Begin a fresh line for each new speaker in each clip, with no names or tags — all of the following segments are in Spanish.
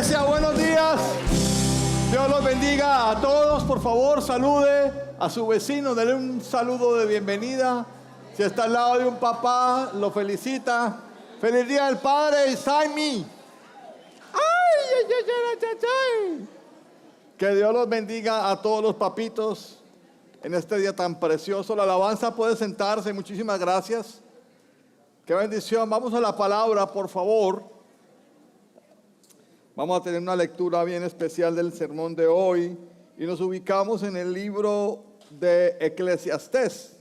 Iglesia, buenos días. Dios los bendiga a todos. Por favor, salude a su vecino, dele un saludo de bienvenida. Si está al lado de un papá, lo felicita. Feliz día del Padre, Saimi. Que Dios los bendiga a todos los papitos en este día tan precioso. La alabanza puede sentarse. Muchísimas gracias. Qué bendición. Vamos a la palabra, por favor. Vamos a tener una lectura bien especial del sermón de hoy y nos ubicamos en el libro de Eclesiastés,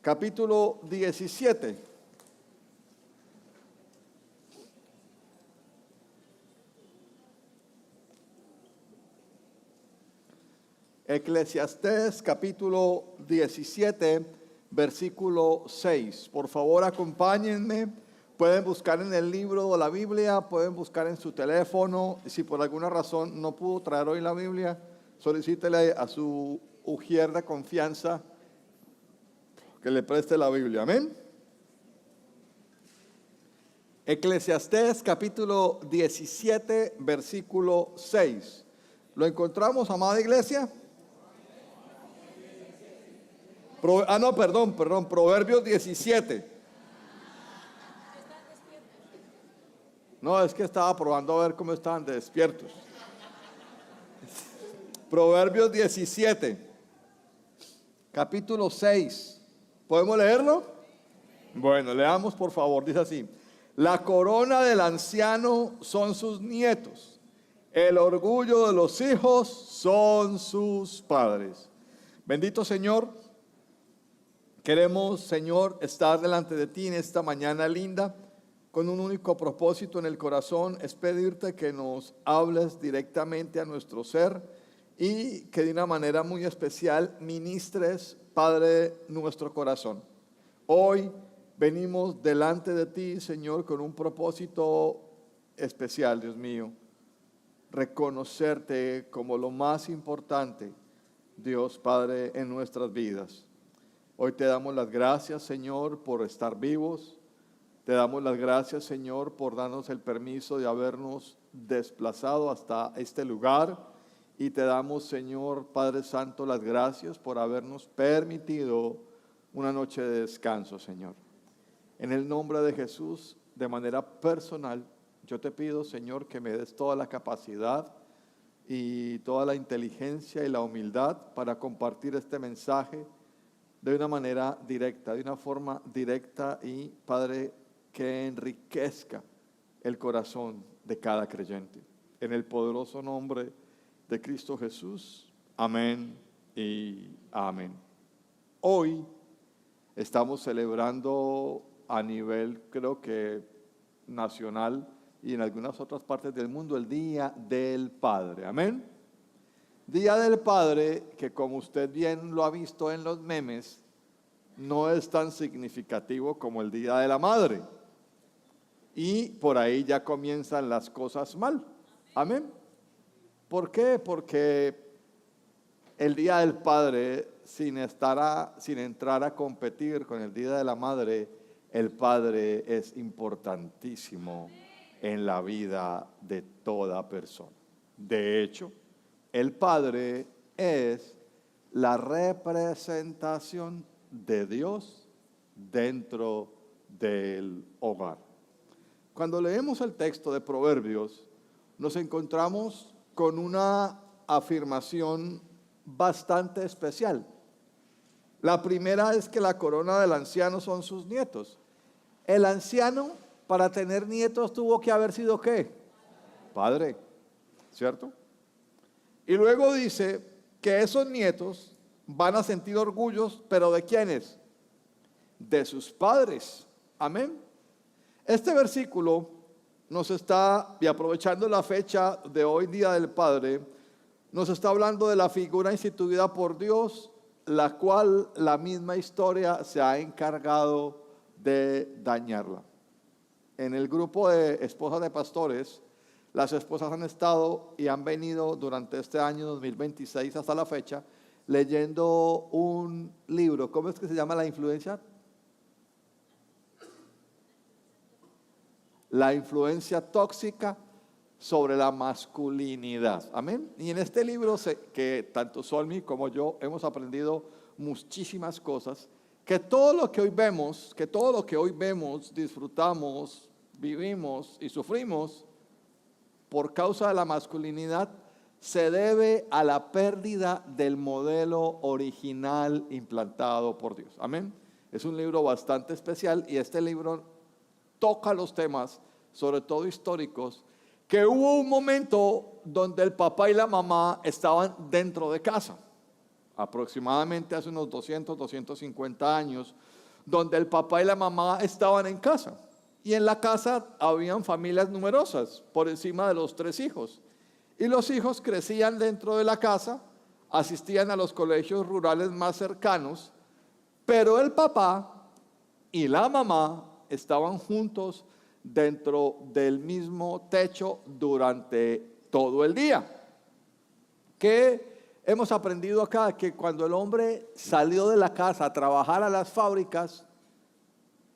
capítulo 17. Eclesiastés, capítulo 17, versículo 6. Por favor, acompáñenme. Pueden buscar en el libro o la Biblia, pueden buscar en su teléfono. Si por alguna razón no pudo traer hoy la Biblia, solicítele a su ujier de confianza que le preste la Biblia. Amén. Eclesiastés capítulo 17, versículo 6. ¿Lo encontramos, amada iglesia? Proverbios 17. No, es que estaba probando a ver cómo estaban de despiertos. Proverbios 17, capítulo 6. ¿Podemos leerlo? Bueno, leamos por favor. Dice así: la corona del anciano son sus nietos, el orgullo de los hijos son sus padres. Bendito Señor, queremos, Señor, estar delante de ti en esta mañana linda, con un único propósito en el corazón, es pedirte que nos hables directamente a nuestro ser y que de una manera muy especial ministres, Padre, nuestro corazón. Hoy venimos delante de ti, Señor, con un propósito especial, Dios mío, reconocerte como lo más importante, Dios Padre, en nuestras vidas. Hoy te damos las gracias, Señor, por estar vivos. Te damos las gracias, Señor, por darnos el permiso de habernos desplazado hasta este lugar. Y te damos, Señor, Padre Santo, las gracias por habernos permitido una noche de descanso, Señor. En el nombre de Jesús, de manera personal, yo te pido, Señor, que me des toda la capacidad y toda la inteligencia y la humildad para compartir este mensaje de una manera directa, de una forma directa y, Padre, que enriquezca el corazón de cada creyente. En el poderoso nombre de Cristo Jesús. Amén y amén. Hoy estamos celebrando a nivel, creo que nacional y en algunas otras partes del mundo, el Día del Padre. Amén. Día del Padre que, como usted bien lo ha visto en los memes, no es tan significativo como el Día de la Madre. Y por ahí ya comienzan las cosas mal. Amén. ¿Por qué? Porque el Día del Padre, sin entrar a competir con el Día de la Madre, el Padre es importantísimo en la vida de toda persona. De hecho, el Padre es la representación de Dios dentro del hogar. Cuando leemos el texto de Proverbios, nos encontramos con una afirmación bastante especial. La primera es que la corona del anciano son sus nietos. El anciano, para tener nietos, tuvo que haber sido ¿qué? Padre, ¿cierto? Y luego dice que esos nietos van a sentir orgullos, pero ¿de quiénes? De sus padres. Amén. Este versículo nos está, y aprovechando la fecha de hoy, Día del Padre, nos está hablando de la figura instituida por Dios, la cual la misma historia se ha encargado de dañarla. En el grupo de esposas de pastores, las esposas han estado y han venido durante este año 2026 hasta la fecha leyendo un libro. ¿Cómo es que se llama? La influencia tóxica sobre la masculinidad. Amén. Y en este libro que tanto Solmi como yo hemos aprendido muchísimas cosas, que todo lo que hoy vemos, disfrutamos, vivimos y sufrimos por causa de la masculinidad, se debe a la pérdida del modelo original implantado por Dios. Amén. Es un libro bastante especial y este libro toca los temas, sobre todo históricos, que hubo un momento donde el papá y la mamá estaban dentro de casa, aproximadamente hace unos 250 años, donde el papá y la mamá estaban en casa. Y en la casa habían familias numerosas, por encima de los 3 hijos. Y los hijos crecían dentro de la casa, asistían a los colegios rurales más cercanos, pero el papá y la mamá estaban juntos dentro del mismo techo durante todo el día. ¿Qué hemos aprendido acá? Que cuando el hombre salió de la casa a trabajar a las fábricas,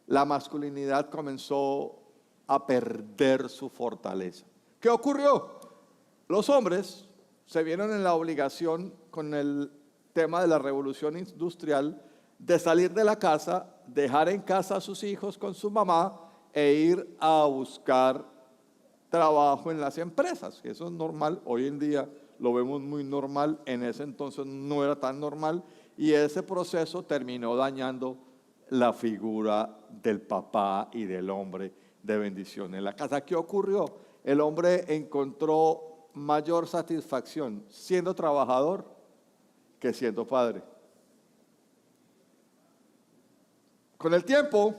la masculinidad comenzó a perder su fortaleza. ¿Qué ocurrió? Los hombres se vieron en la obligación, con el tema de la revolución industrial, de salir de la casa, dejar en casa a sus hijos con su mamá e ir a buscar trabajo en las empresas. Eso es normal, hoy en día lo vemos muy normal, en ese entonces no era tan normal, y ese proceso terminó dañando la figura del papá y del hombre de bendición en la casa. ¿Qué ocurrió? El hombre encontró mayor satisfacción siendo trabajador que siendo padre. Con el tiempo,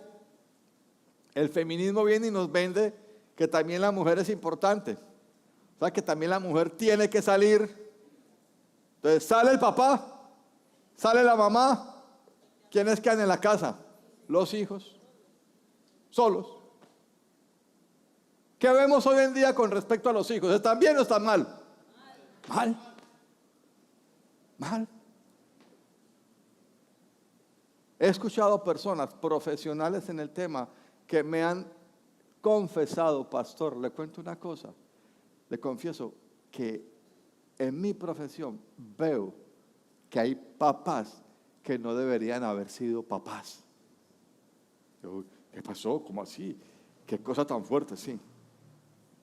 el feminismo viene y nos vende que también la mujer es importante. O sea, que también la mujer tiene que salir. Entonces sale el papá, sale la mamá. ¿Quiénes quedan en la casa? Los hijos, solos. ¿Qué vemos hoy en día con respecto a los hijos? ¿Están bien o están mal? Mal. Mal. He escuchado personas profesionales en el tema que me han confesado, pastor, le cuento una cosa, le confieso que en mi profesión veo que hay papás que no deberían haber sido papás. Yo, ¿qué pasó? ¿Cómo así? ¿Qué cosa tan fuerte? Sí.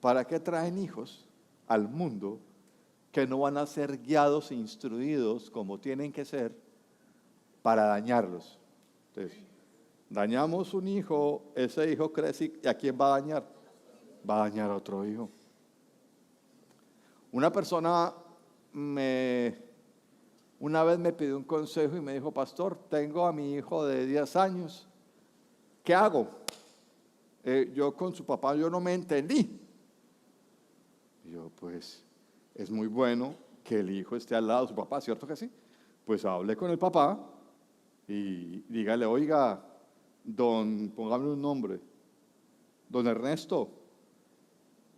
¿Para qué traen hijos al mundo que no van a ser guiados e instruidos como tienen que ser para dañarlos? Entonces, dañamos un hijo, ese hijo crece y ¿a quién va a dañar? Va a dañar a otro hijo. Una persona una vez me pidió un consejo y me dijo, pastor, tengo a mi hijo de 10 años, ¿qué hago? Yo con su papá yo no me entendí. Y yo, pues, es muy bueno que el hijo esté al lado de su papá, ¿cierto que sí? Pues hable con el papá y dígale, oiga, póngame un nombre, don Ernesto,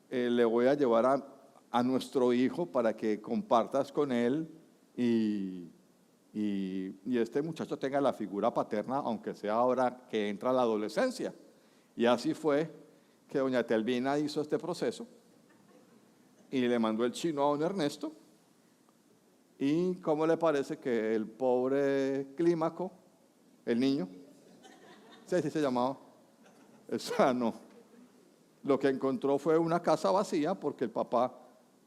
le voy a llevar a nuestro hijo para que compartas con él y este muchacho tenga la figura paterna, aunque sea ahora que entra a la adolescencia. Y así fue que doña Telvina hizo este proceso y le mandó el chino a don Ernesto. ¿Y cómo le parece que el pobre Clímaco, el niño, sí se llamaba, o sea, no, lo que encontró fue una casa vacía porque el papá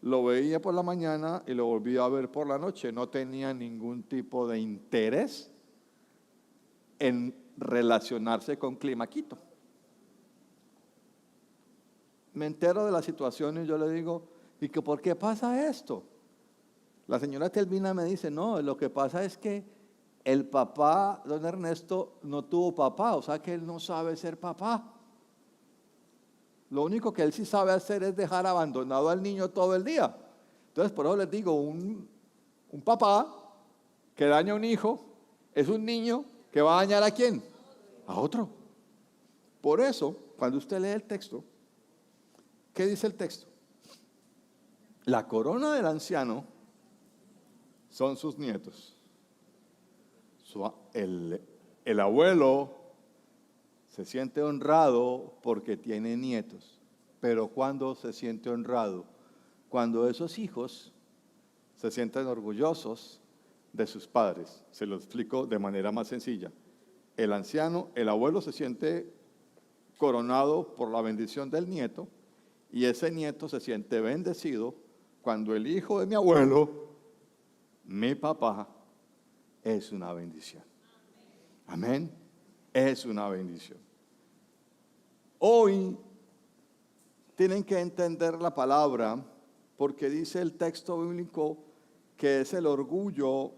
lo veía por la mañana y lo volvía a ver por la noche? No tenía ningún tipo de interés en relacionarse con Climaquito. Me entero de la situación y yo le digo, ¿y que por qué pasa esto? La señora Telvina me dice, no, lo que pasa es que el papá, don Ernesto, no tuvo papá, o sea que él no sabe ser papá. Lo único que él sí sabe hacer es dejar abandonado al niño todo el día. Entonces, por eso les digo, un papá que daña a un hijo es un niño que va a dañar ¿a quién? A otro. Por eso, cuando usted lee el texto, ¿qué dice el texto? La corona del anciano son sus nietos. El abuelo se siente honrado porque tiene nietos. Pero ¿cuándo se siente honrado? Cuando esos hijos se sienten orgullosos de sus padres. Se lo explico de manera más sencilla. El anciano, el abuelo se siente coronado por la bendición del nieto, y ese nieto se siente bendecido cuando el hijo de mi abuelo, mi papá, es una bendición. Amén. Es una bendición. Hoy tienen que entender la palabra, porque dice el texto bíblico que es el orgullo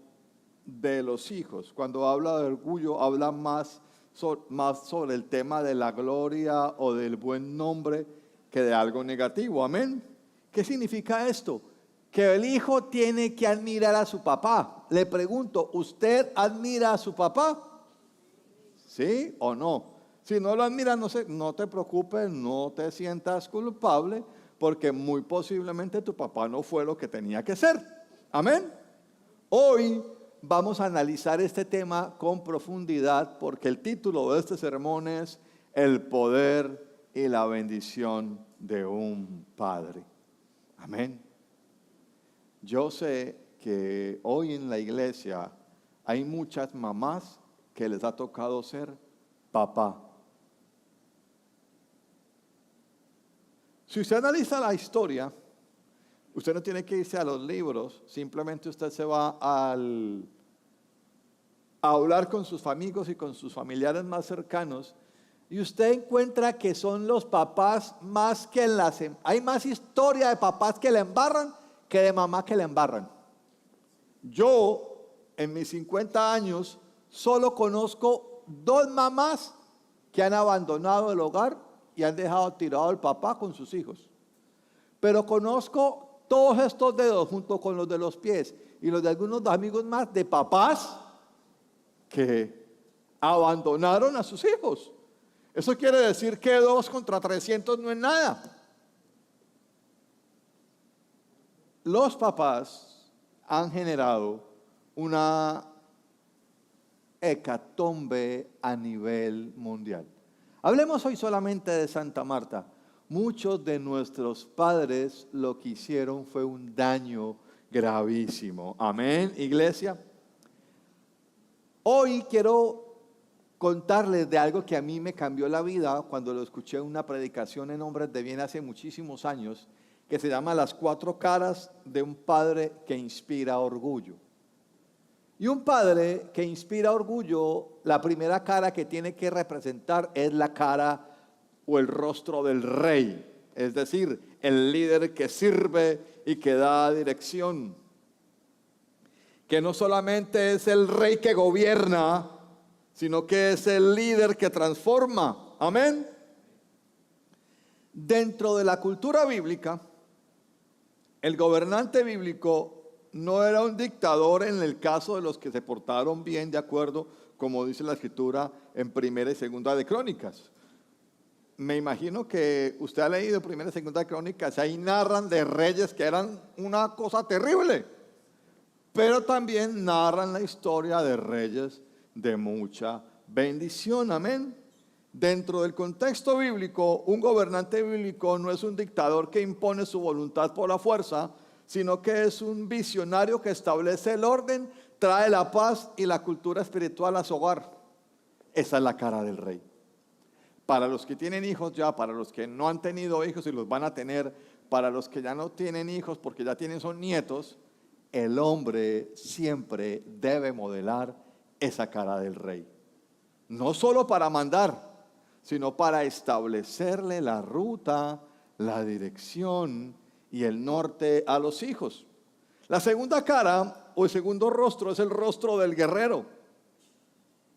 de los hijos. Cuando habla de orgullo, habla más sobre el tema de la gloria o del buen nombre que de algo negativo. Amén. ¿Qué significa esto? Que el hijo tiene que admirar a su papá. Le pregunto, ¿usted admira a su papá? ¿Sí o no? Si no lo admira, no te preocupes, no te sientas culpable, porque muy posiblemente tu papá no fue lo que tenía que ser. Amén. Hoy vamos a analizar este tema con profundidad, porque el título de este sermón es El poder y la bendición de un padre. Amén. Yo sé que hoy en la iglesia hay muchas mamás que les ha tocado ser papá. Si usted analiza la historia, usted no tiene que irse a los libros, simplemente usted se va a hablar con sus amigos y con sus familiares más cercanos, y usted encuentra que son los papás más que hay más historia de papás que le embarran que de mamá que le embarran. Yo, en mis 50 años, solo conozco 2 mamás que han abandonado el hogar y han dejado tirado al papá con sus hijos. Pero conozco todos estos dedos, junto con los de los pies y los de algunos amigos más, de papás que abandonaron a sus hijos. Eso quiere decir que 2 contra 300 no es nada. Los papás han generado una hecatombe a nivel mundial. Hablemos hoy solamente de Santa Marta. Muchos de nuestros padres lo que hicieron fue un daño gravísimo. Amén, iglesia. Hoy quiero contarles de algo que a mí me cambió la vida cuando lo escuché en una predicación en Hombres de Bien hace muchísimos años, que se llama Las 4 caras de un padre que inspira orgullo. Y un padre que inspira orgullo, la primera cara que tiene que representar es la cara o el rostro del rey, es decir, el líder que sirve y que da dirección, que no solamente es el rey que gobierna, sino que es el líder que transforma. Amén. Dentro de la cultura bíblica, el gobernante bíblico no era un dictador en el caso de los que se portaron bien, de acuerdo, como dice la escritura en Primera y Segunda de Crónicas. Me imagino que usted ha leído Primera y Segunda de Crónicas, ahí narran de reyes que eran una cosa terrible, pero también narran la historia de reyes de mucha bendición. Amén. Dentro del contexto bíblico, un gobernante bíblico no es un dictador que impone su voluntad por la fuerza, sino que es un visionario que establece el orden, trae la paz y la cultura espiritual a su hogar. Esa es la cara del rey. Para los que tienen hijos ya, para los que no han tenido hijos y los van a tener, para los que ya no tienen hijos porque ya son nietos, el hombre siempre debe modelar esa cara del rey. No solo para mandar, sino para establecerle la ruta, la dirección y el norte a los hijos. La segunda cara o el segundo rostro es el rostro del guerrero.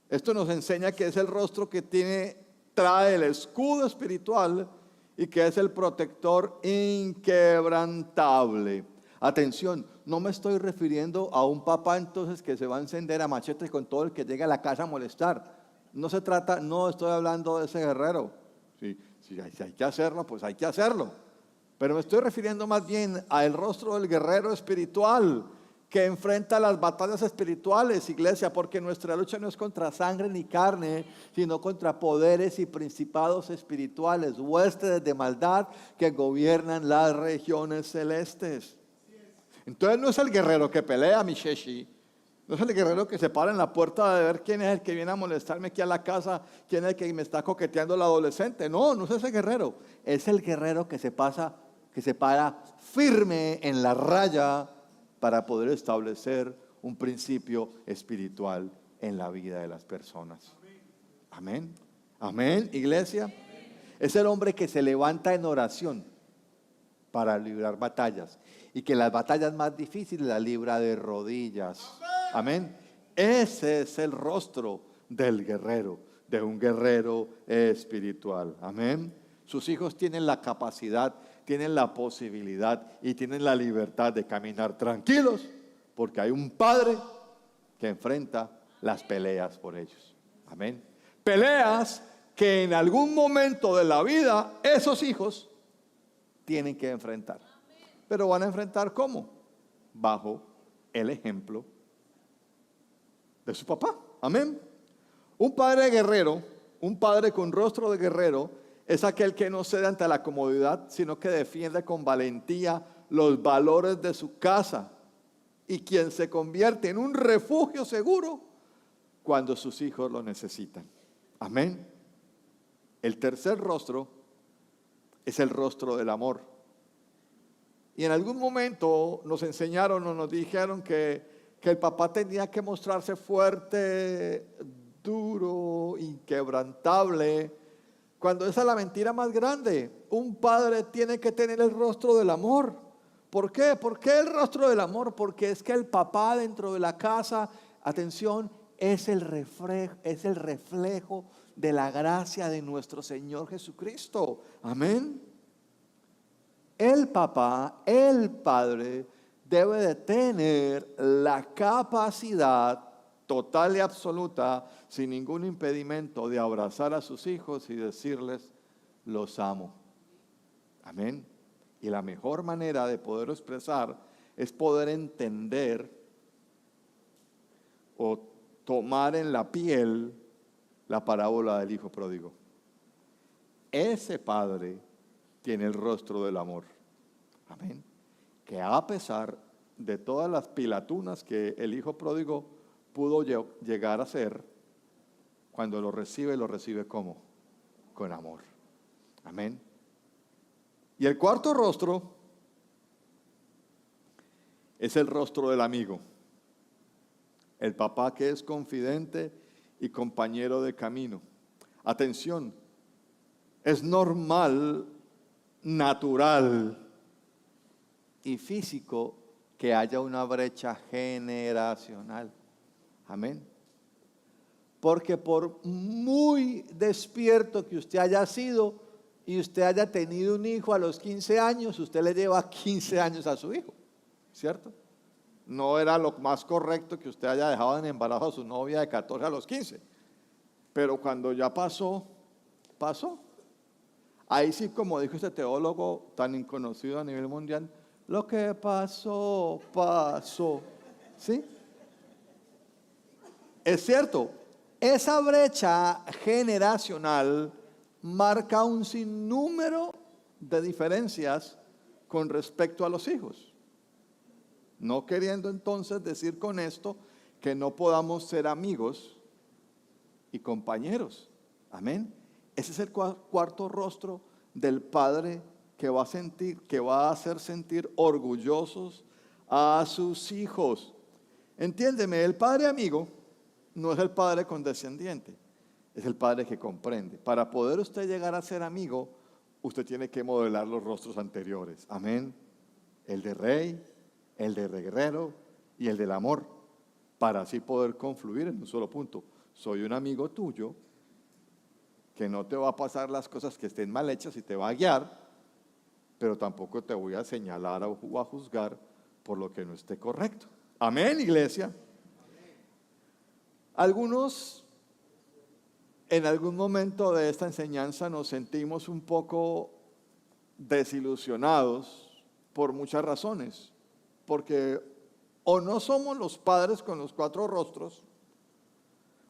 Esto nos enseña que es el rostro que trae el escudo espiritual y que es el protector inquebrantable. Atención, no me estoy refiriendo a un papá entonces que se va a encender a machetes con todo el que llegue a la casa a molestar. No estoy hablando de ese guerrero. Si hay que hacerlo, pues hay que hacerlo. Pero me estoy refiriendo más bien al rostro del guerrero espiritual, que enfrenta las batallas espirituales, iglesia, porque nuestra lucha no es contra sangre ni carne, sino contra poderes y principados espirituales, huestes de maldad que gobiernan las regiones celestes. Entonces no es el guerrero que pelea, mi sheshi, no es el guerrero que se para en la puerta de ver quién es el que viene a molestarme aquí a la casa, quién es el que me está coqueteando el adolescente. No, no es ese guerrero, es el guerrero que se para firme en la raya para poder establecer un principio espiritual en la vida de las personas. Amén. Amén, iglesia. Es el hombre que se levanta en oración para librar batallas y que las batallas más difíciles las libra de rodillas. Amén. Ese es el rostro del guerrero, de un guerrero espiritual. Amén. Sus hijos tienen la capacidad, tienen la posibilidad y tienen la libertad de caminar tranquilos porque hay un padre que enfrenta las peleas por ellos. Amén. Peleas que en algún momento de la vida esos hijos tienen que enfrentar. Pero van a enfrentar ¿cómo? Bajo el ejemplo de su papá. Amén. Un padre guerrero, un padre con rostro de guerrero, es aquel que no cede ante la comodidad, sino que defiende con valentía los valores de su casa y quien se convierte en un refugio seguro cuando sus hijos lo necesitan. Amén. El tercer rostro es el rostro del amor. Y en algún momento nos enseñaron o nos dijeron que el papá tenía que mostrarse fuerte, duro, inquebrantable, cuando esa es la mentira más grande. Un padre tiene que tener el rostro del amor. ¿Por qué? ¿Por qué el rostro del amor? Porque es que el papá dentro de la casa, atención, es el reflejo de la gracia de nuestro Señor Jesucristo. Amén. El papá, el padre, debe de tener la capacidad total y absoluta, sin ningún impedimento, de abrazar a sus hijos y decirles, los amo. Amén. Y la mejor manera de poder expresar es poder entender o tomar en la piel la parábola del hijo pródigo. Ese padre tiene el rostro del amor. Amén. Que a pesar de todas las pilatunas que el hijo pródigo pudo llegar a ser, cuando lo recibe ¿cómo? Con amor. Amén. Y el cuarto rostro es el rostro del amigo. El papá que es confidente y compañero de camino. Atención, es normal, natural y físico que haya una brecha generacional. Amén. Porque por muy despierto que usted haya sido y usted haya tenido un hijo a los 15 años, usted le lleva 15 años a su hijo, ¿cierto? No era lo más correcto que usted haya dejado en embarazo a su novia de 14 a los 15. Pero cuando ya pasó, pasó. Ahí sí, como dijo este teólogo tan conocido a nivel mundial, lo que pasó, pasó. ¿Sí? Es cierto, esa brecha generacional marca un sinnúmero de diferencias con respecto a los hijos. No queriendo entonces decir con esto que no podamos ser amigos y compañeros. Amén. Ese es el cuarto rostro del padre que va a hacer sentir orgullosos a sus hijos. Entiéndeme, el padre amigo no es el padre condescendiente, es el padre que comprende. Para poder usted llegar a ser amigo, usted tiene que modelar los rostros anteriores. Amén. El de rey, el de guerrero y el del amor, para así poder confluir en un solo punto. Soy un amigo tuyo que no te va a pasar las cosas que estén mal hechas y te va a guiar, pero tampoco te voy a señalar o a juzgar por lo que no esté correcto. Amén, iglesia. Algunos en algún momento de esta enseñanza nos sentimos un poco desilusionados por muchas razones, porque o no somos los padres con los cuatro rostros,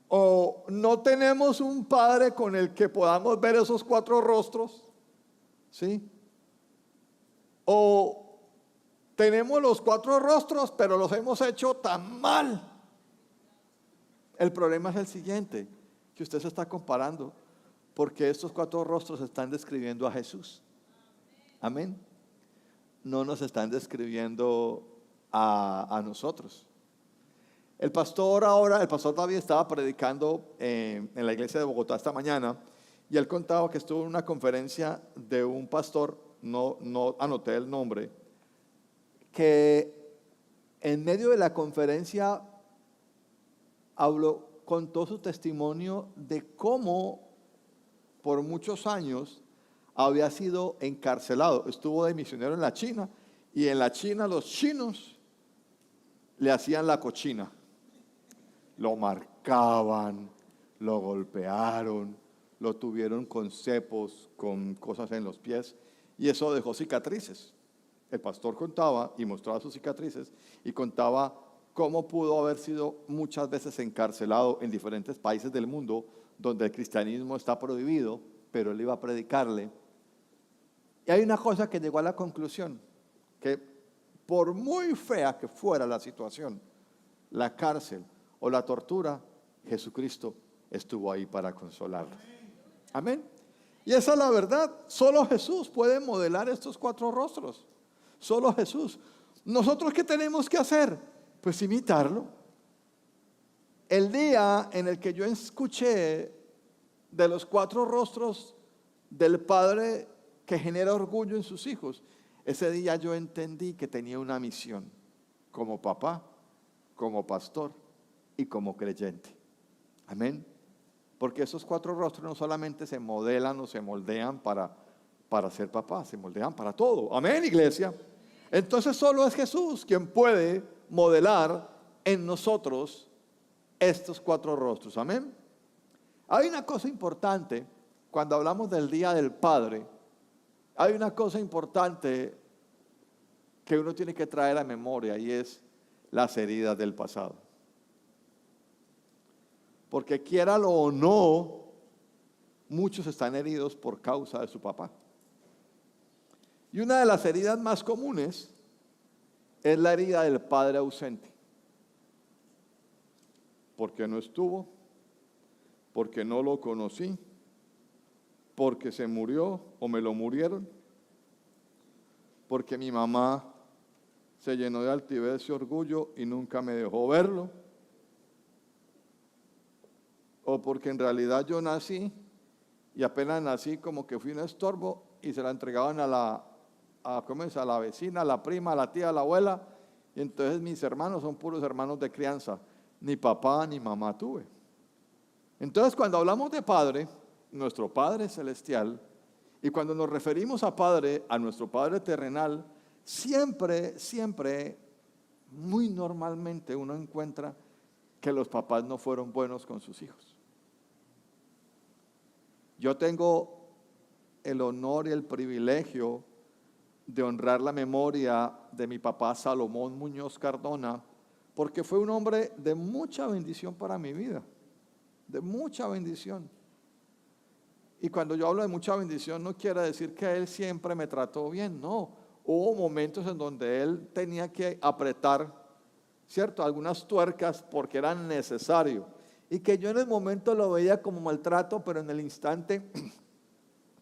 o no tenemos un padre con el que podamos ver esos cuatro rostros, ¿sí? O tenemos los cuatro rostros, pero los hemos hecho tan mal. El problema es el siguiente, que usted se está comparando, porque estos cuatro rostros están describiendo a Jesús. Amén. No nos están describiendo a nosotros. El pastor David estaba predicando en la iglesia de Bogotá esta mañana, y él contaba que estuvo en una conferencia de un pastor, no anoté el nombre, que en medio de la conferencia contó su testimonio de cómo por muchos años había sido encarcelado. Estuvo de misionero en la China, y en la China los chinos le hacían la cochina. Lo marcaban, lo golpearon, lo tuvieron con cepos, con cosas en los pies, y eso dejó cicatrices. El pastor contaba y mostraba sus cicatrices y contaba cómo pudo haber sido muchas veces encarcelado en diferentes países del mundo donde el cristianismo está prohibido, pero él iba a predicarle. Y hay una cosa que llegó a la conclusión, que por muy fea que fuera la situación, la cárcel o la tortura, Jesucristo estuvo ahí para consolarlo. Amén. Y esa es la verdad. Solo Jesús puede modelar estos cuatro rostros. Solo Jesús. ¿Nosotros qué tenemos que hacer? Pues imitarlo. El día en el que yo escuché de los cuatro rostros del Padre que genera orgullo en sus hijos, ese día yo entendí que tenía una misión como papá, como pastor y como creyente. Amén. Porque esos cuatro rostros no solamente se modelan o se moldean para ser papá, se moldean para todo. Amén, iglesia. Entonces solo es Jesús quien puede modelar en nosotros estos cuatro rostros. Amén. Hay una cosa importante cuando hablamos del Día del Padre. Hay una cosa importante que uno tiene que traer a memoria, y es las heridas del pasado. Porque quiéralo o no, muchos están heridos por causa de su papá. Y una de las heridas más comunes es la herida del padre ausente. Porque no estuvo, porque no lo conocí, porque se murió o me lo murieron, porque mi mamá se llenó de altivez y orgullo y nunca me dejó verlo, o porque en realidad yo nací y apenas nací como que fui un estorbo y se la entregaban a la vecina, a la prima, a la tía, a la abuela, y entonces mis hermanos son puros hermanos de crianza, ni papá ni mamá tuve. Entonces cuando hablamos de Padre, nuestro Padre celestial, y cuando nos referimos a Padre, a nuestro Padre terrenal, siempre, muy normalmente uno encuentra que los papás no fueron buenos con sus hijos. Yo tengo el honor y el privilegio de honrar la memoria de mi papá Salomón Muñoz Cardona, porque fue un hombre de mucha bendición para mi vida, de mucha bendición. Y cuando yo hablo de mucha bendición, no quiere decir que él siempre me trató bien, no. Hubo momentos en donde él tenía que apretar, ¿cierto?, algunas tuercas porque eran necesarios. Y que yo en el momento lo veía como maltrato, pero en el instante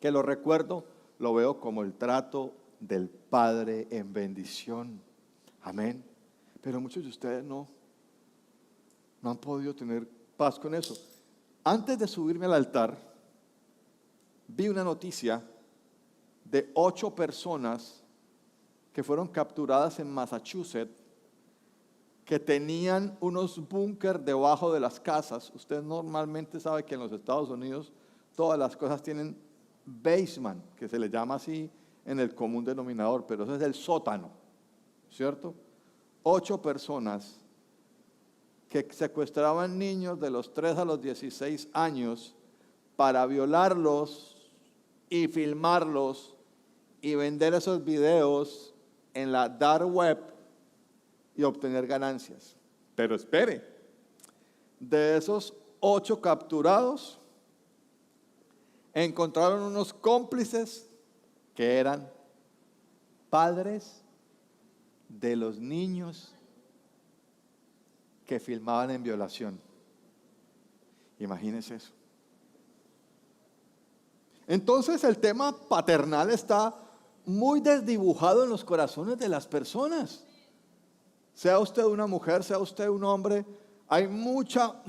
que lo recuerdo, lo veo como el trato del Padre en bendición. Amén. Pero muchos de ustedes no han podido tener paz con eso. Antes de subirme al altar, vi una noticia de 8 personas que fueron capturadas en Massachusetts, que tenían unos búnker debajo de las casas. Usted normalmente sabe que en los Estados Unidos todas las cosas tienen basement, que se le llama así en el común denominador, pero ese es el sótano, ¿cierto? 8 personas que secuestraban niños de los 3 a los 16 años para violarlos y filmarlos y vender esos videos en la dark web y obtener ganancias. Pero espere, de esos 8 capturados, encontraron unos cómplices que eran padres de los niños que filmaban en violación. Imagínense eso. Entonces el tema paternal está muy desdibujado en los corazones de las personas. Sea usted una mujer, sea usted un hombre, hay mucho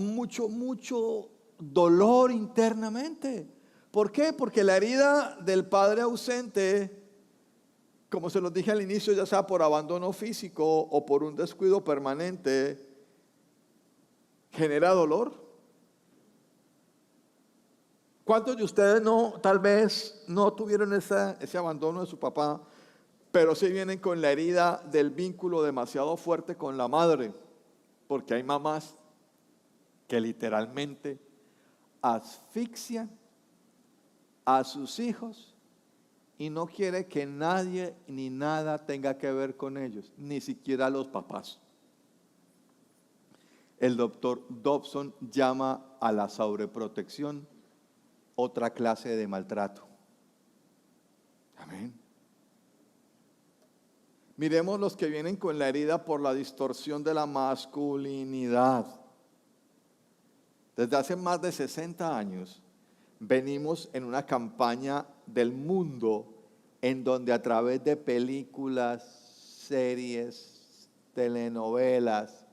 dolor internamente. ¿Por qué? Porque la herida del padre ausente, como se los dije al inicio, ya sea por abandono físico o por un descuido permanente, genera dolor. ¿Cuántos de ustedes tal vez no tuvieron ese abandono de su papá, pero sí vienen con la herida del vínculo demasiado fuerte con la madre? Porque hay mamás que literalmente asfixian a sus hijos y no quiere que nadie ni nada tenga que ver con ellos, ni siquiera los papás. El doctor Dobson llama a la sobreprotección otra clase de maltrato. Amén. Miremos los que vienen con la herida por la distorsión de la masculinidad. Desde hace más de 60 años venimos en una campaña del mundo en donde a través de películas, series, telenovelas,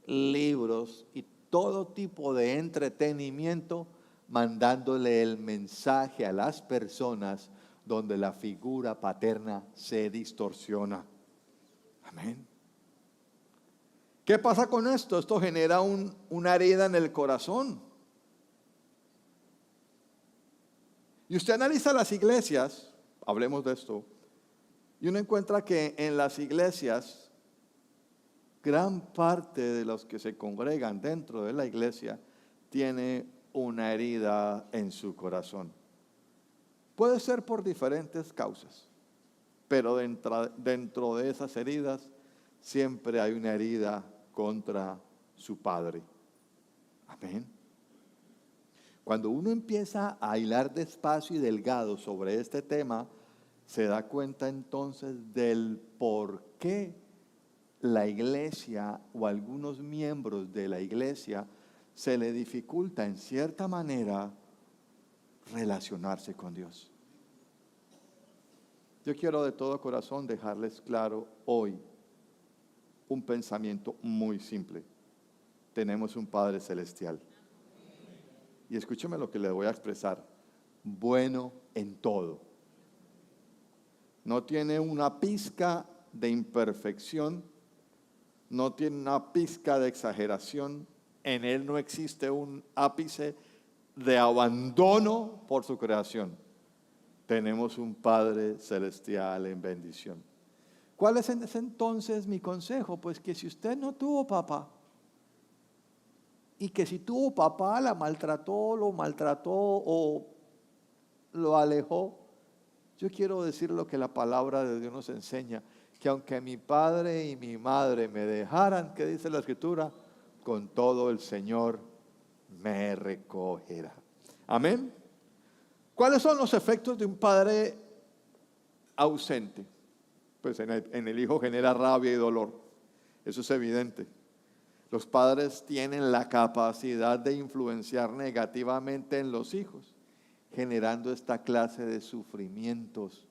libros y todo tipo de entretenimiento, mandándole el mensaje a las personas donde la figura paterna se distorsiona. Amén. ¿Qué pasa con esto? Esto genera una herida en el corazón. Y usted analiza las iglesias, hablemos de esto, y uno encuentra que en las iglesias, gran parte de los que se congregan dentro de la iglesia tiene una herida en su corazón. Puede ser por diferentes causas, pero dentro de esas heridas siempre hay una herida contra su padre. Amén. Cuando uno empieza a hilar despacio y delgado sobre este tema, se da cuenta entonces del por qué la iglesia o algunos miembros de la iglesia se le dificulta en cierta manera relacionarse con Dios. Yo quiero de todo corazón dejarles claro hoy un pensamiento muy simple. Tenemos un Padre Celestial. Y escúcheme lo que le voy a expresar. Bueno en todo. No tiene una pizca de imperfección, no tiene una pizca de exageración. En Él no existe un ápice de abandono por su creación. Tenemos un Padre Celestial en bendición. ¿Cuál es entonces mi consejo? Pues que si usted no tuvo papá, y que si tuvo papá lo maltrató o lo alejó, yo quiero decir lo que la palabra de Dios nos enseña, que aunque mi padre y mi madre me dejaran, ¿qué dice la Escritura? Con todo el Señor me recogerá. Amén. ¿Cuáles son los efectos de un padre ausente? Pues en el hijo genera rabia y dolor. Eso es evidente. Los padres tienen la capacidad de influenciar negativamente en los hijos, generando esta clase de sufrimientos.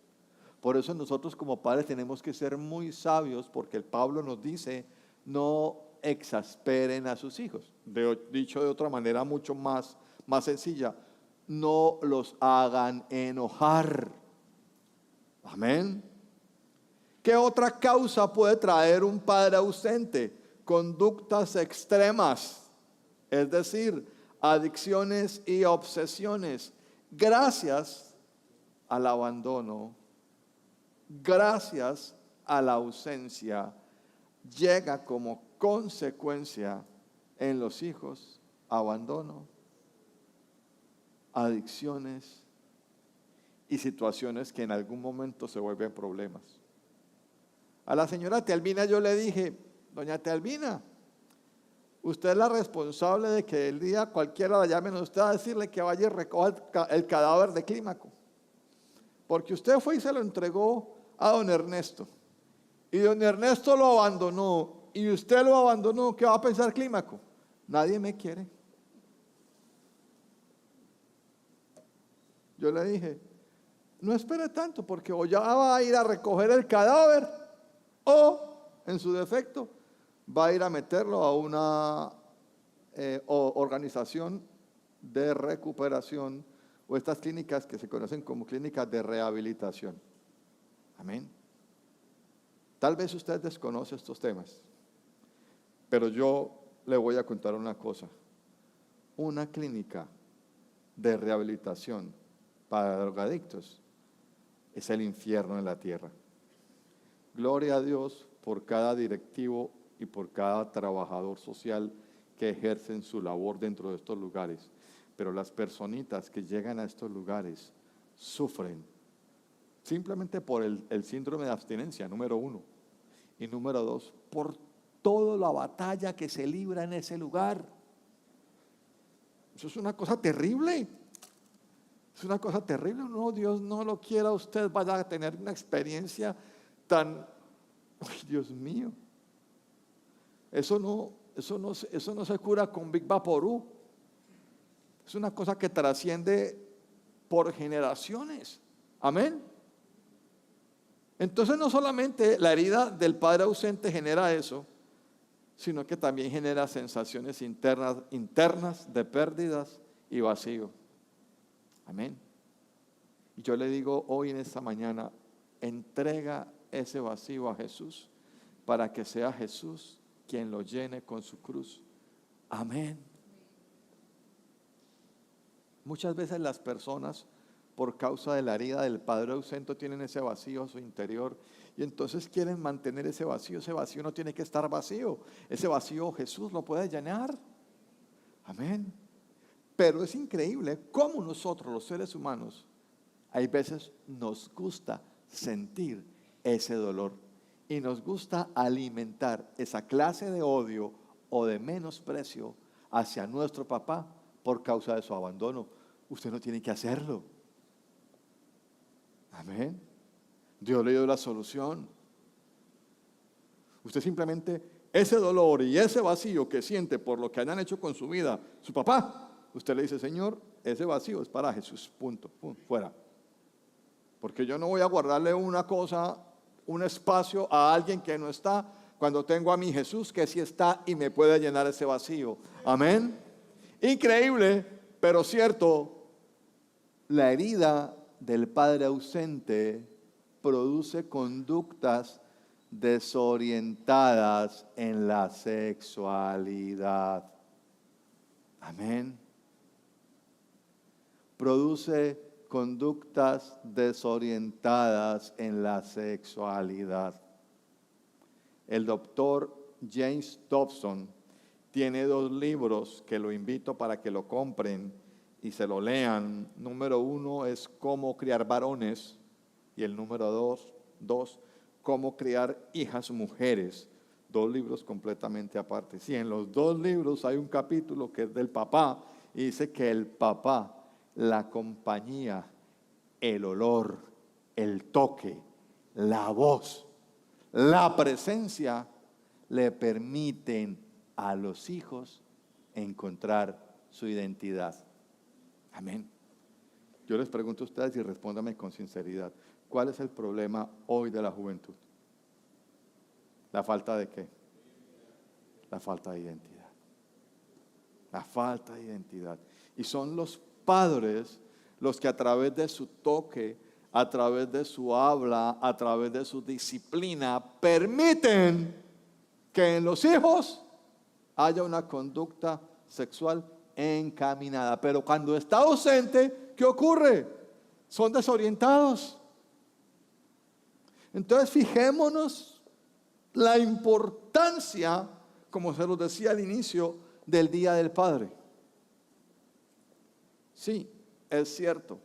Por eso nosotros como padres tenemos que ser muy sabios, porque el Pablo nos dice, no exasperen a sus hijos. Dicho de otra manera mucho más sencilla, no los hagan enojar. Amén. ¿Qué otra causa puede traer un padre ausente? Conductas extremas, es decir, adicciones y obsesiones. Gracias al abandono, gracias a la ausencia, llega como consecuencia en los hijos abandono, adicciones y situaciones que en algún momento se vuelven problemas. A la señora Telvina yo le dije, doña Telvina, usted es la responsable de que el día cualquiera la llamen a usted a decirle que vaya y recoja el cadáver de Clímaco. Porque usted fue y se lo entregó a don Ernesto. Y don Ernesto lo abandonó. Y usted lo abandonó. ¿Qué va a pensar Clímaco? Nadie me quiere. Yo le dije, no espere tanto, porque o ya va a ir a recoger el cadáver, o en su defecto va a ir a meterlo a una organización de recuperación, o estas clínicas que se conocen como clínicas de rehabilitación. Amén. Tal vez usted desconoce estos temas, pero yo le voy a contar una cosa. Una clínica de rehabilitación para drogadictos es el infierno en la tierra. Gloria a Dios por cada directivo y por cada trabajador social que ejercen su labor dentro de estos lugares. Pero las personitas que llegan a estos lugares sufren simplemente por el síndrome de abstinencia, número 1. Y número 2, por toda la batalla que se libra en ese lugar. Eso es una cosa terrible. Es una cosa terrible. No, Dios no lo quiera, usted vaya a tener una experiencia tan... ¡Ay, Dios mío! Eso no se cura con Big Vaporú. Es una cosa que trasciende por generaciones. Amén. Entonces no solamente la herida del padre ausente genera eso, sino que también genera sensaciones internas de pérdidas y vacío. Amén. Y yo le digo hoy en esta mañana, entrega ese vacío a Jesús para que sea Jesús quien lo llene con su cruz. Amén. Muchas veces las personas, por causa de la herida del padre ausente, tienen ese vacío a su interior y entonces quieren mantener ese vacío. Ese vacío no tiene que estar vacío. Ese vacío Jesús lo puede llenar. Amén. Pero es increíble cómo nosotros, los seres humanos, hay veces nos gusta sentir ese dolor y nos gusta alimentar esa clase de odio o de menosprecio hacia nuestro papá por causa de su abandono. Usted no tiene que hacerlo. Amén. Dios le dio la solución. Usted simplemente, ese dolor y ese vacío que siente por lo que hayan hecho con su vida su papá, usted le dice, Señor, ese vacío es para Jesús, punto, fuera. Porque yo no voy a guardarle una cosa, un espacio a alguien que no está, cuando tengo a mi Jesús que sí está y me puede llenar ese vacío. Amén. Increíble, pero cierto, la herida del padre ausente produce conductas desorientadas en la sexualidad. Amén. Produce conductas desorientadas en la sexualidad. El doctor James Dobson tiene 2 libros que lo invito para que lo compren y se lo lean. Número 1 es Cómo criar varones y el número 2, Cómo criar hijas mujeres. 2 libros completamente aparte. Sí, en los 2 libros hay un capítulo que es del papá y dice que el papá, la compañía, el olor, el toque, la voz, la presencia le permiten a los hijos encontrar su identidad. Amén. Yo les pregunto a ustedes y respóndanme con sinceridad. ¿Cuál es el problema hoy de la juventud? ¿La falta de qué? La falta de identidad. La falta de identidad. Y son los padres los que a través de su toque, a través de su habla, a través de su disciplina, permiten que en los hijos haya una conducta sexual encaminada. Pero cuando está ausente, ¿qué ocurre? Son desorientados. Entonces fijémonos la importancia, como se los decía al inicio, del Día del Padre. Sí, es cierto,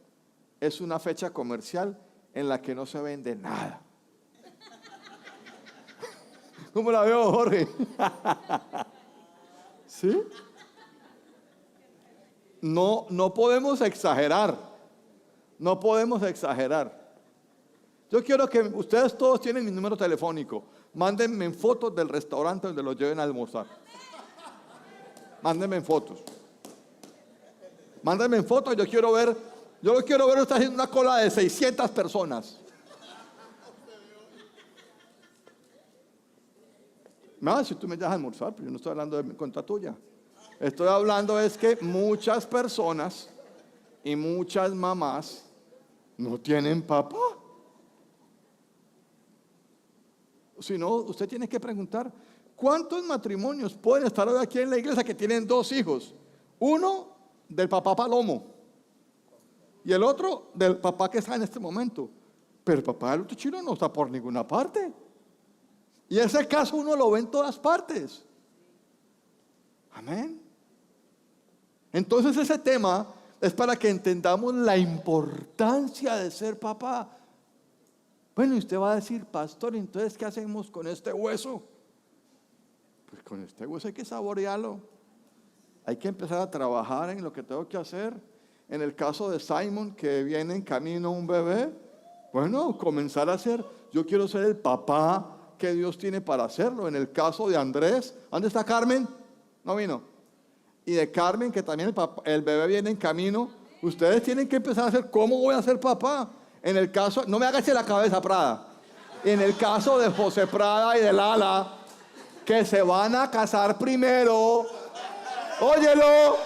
es una fecha comercial en la que no se vende nada. ¿Cómo la veo, Jorge? ¿Sí? No podemos exagerar. No podemos exagerar. Yo quiero que ustedes todos tienen mi número telefónico. Mándenme fotos del restaurante donde los lleven a almorzar. Mándenme fotos. Mándenme fotos. Yo lo quiero ver. Usted haciendo una cola de 600 personas. No, si tú me llevas a almorzar, pero yo no estoy hablando de mi cuenta tuya. Estoy hablando es que muchas personas y muchas mamás no tienen papá. Si no, usted tiene que preguntar, ¿cuántos matrimonios pueden estar hoy aquí en la iglesia que tienen 2 hijos? Uno del papá Palomo y el otro del papá que está en este momento. Pero el papá del otro chino no está por ninguna parte. Y ese caso uno lo ve en todas partes. Amén. Entonces ese tema es para que entendamos la importancia de ser papá. Bueno, y usted va a decir, pastor, entonces ¿qué hacemos con este hueso? Pues con este hueso hay que saborearlo. Hay que empezar a trabajar en lo que tengo que hacer. En el caso de Simon, que viene en camino un bebé, bueno, comenzar a hacer, yo quiero ser el papá que Dios tiene para hacerlo. En el caso de Andrés, ¿dónde está Carmen? No vino. Y de Carmen, que también el bebé viene en camino, ustedes tienen que empezar a hacer, ¿cómo voy a ser papá? En el caso, no me agache la cabeza, Prada. En el caso de José Prada y de Lala, que se van a casar primero, óyelo,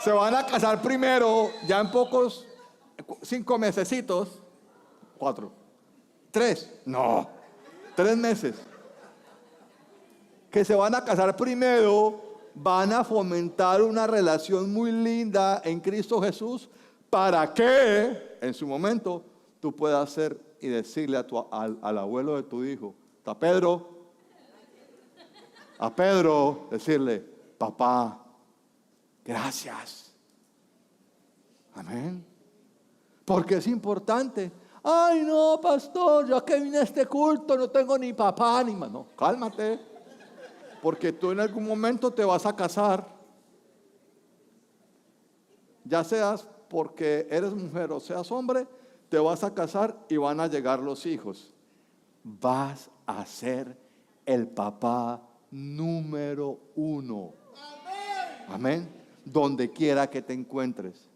se van a casar primero, ya en pocos, 5 mesecitos, 4, 3, no, 3 meses, que se van a casar primero, van a fomentar una relación muy linda en Cristo Jesús, para que en su momento tú puedas hacer y decirle al abuelo de tu hijo, a Pedro, decirle, papá, gracias. Amén. Porque es importante. Ay, no, pastor, yo que vine a este culto no tengo ni papá ni mamá. No, cálmate. Porque tú en algún momento te vas a casar. Ya seas porque eres mujer o seas hombre, te vas a casar y van a llegar los hijos. Vas a ser el papá número 1. Amén. Donde quiera que te encuentres.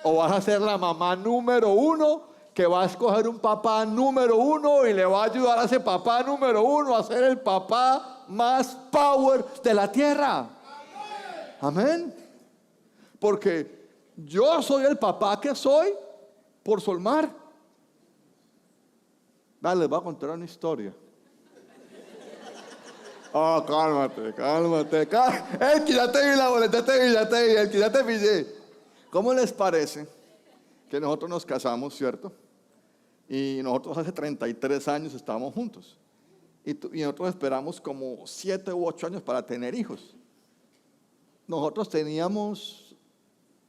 O vas a ser la mamá número 1 que va a escoger un papá número 1 y le va a ayudar a ese papá número 1 a ser el papá más power de la tierra. Amén. Porque yo soy el papá que soy por Solmar. Dale, les voy a contar una historia. Oh, cálmate. El que ya te vi la boleta, el que ya te pillé. ¿Cómo les parece que nosotros nos casamos, cierto? Y nosotros hace 33 años estábamos juntos. Y nosotros esperamos como 7 u 8 años para tener hijos. Nosotros teníamos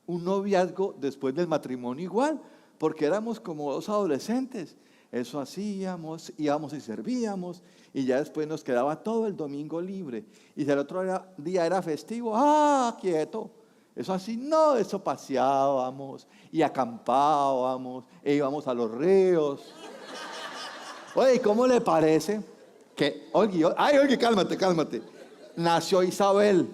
un noviazgo después del matrimonio igual, porque éramos como 2 adolescentes. Eso hacíamos, íbamos y servíamos, y ya después nos quedaba todo el domingo libre. Y si el otro día era festivo, quieto. Eso así, no, eso paseábamos y acampábamos e íbamos a los ríos. Oye, ¿cómo le parece que, oye, cálmate. Nació Isabel.